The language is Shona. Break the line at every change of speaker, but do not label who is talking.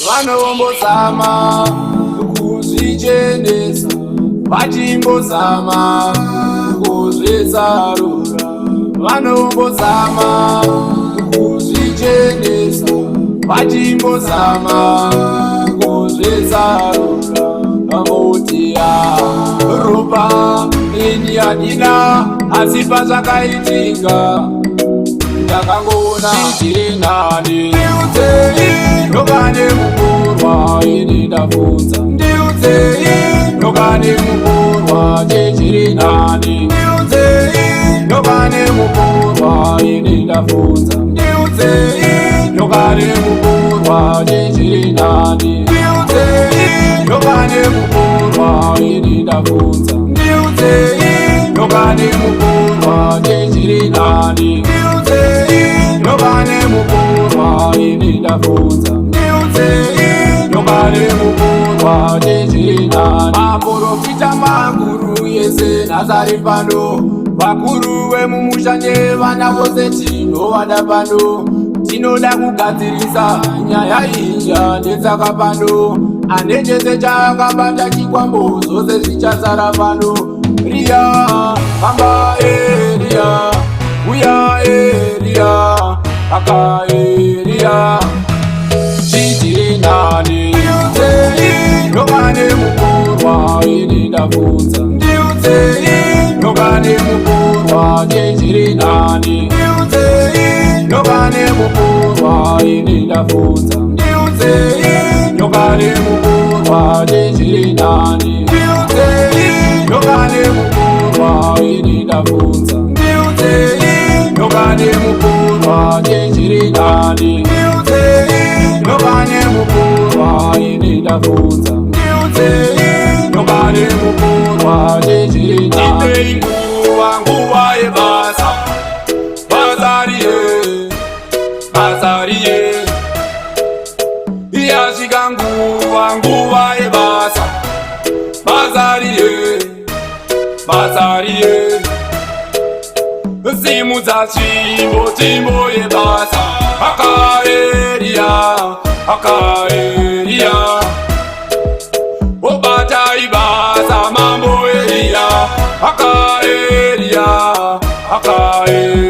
vanombozama kuzvichenesa, vachimbozama kuzvitsarura. Vanombozama kuzvichenesa, vachimbozama kuzvitsarura. Vamutia ropa ini yadina, asi pazvakaitika ndakangoona ndiri nani. Ndiudzei ndogane mukurwa, ini ndabvunza. Ndiudzei ndogane mukurwa, chechiri nani. Ndiudzei ndogane mukurwa, ini ndabvunza. Ndiudzei ndogane mukurwa, chechiri nani. Ndiudzei ndogane mukurwa, ini ndabvunza. Ndiudzei ndogane mukurwa, chechiri nani. Ndiudzei ndogane mukurwa, ini ndabvunza. Ndiudzei ndogane mukurwa, chechiri nani. Maprofita makuru yese nazari pano, vakuru vemumushanje vana vose tinovada pano. Tinoda kugadzirisa nyaya inja ndetsaka pano, ane chese chakabata chikwambo zvose zvichazara pano. Ria hamba Eria, uya Eria, aka Eria, chitiri nani. Ndiudzei ndogane mukurwa, ini ndabvunza. Ndiudzei ndogane mukurwa, chechiri nani. Ndiudzei ndogane mukurwa, ini ndabvunza. Ndiudzei ndogane mukurwa, chechiri nani. Ndiudzei ndogane mukurwa, ini ndabvunza. Ndiudzei ndogane mukurwa, chechiri nani. Ndiudzei ndogane mukurwa, ini ndabvunza. Ndiudzei ndogane mukurwa, chechiri nani. Nguva yebasa, basariye, basariye. Yasvika nguva yebasa, basariye, basariye. Simudza tsvimbo yebasa, aka Eria, aka Eria. Obata ibasa mambo Eria, aka Eria, aka Eria.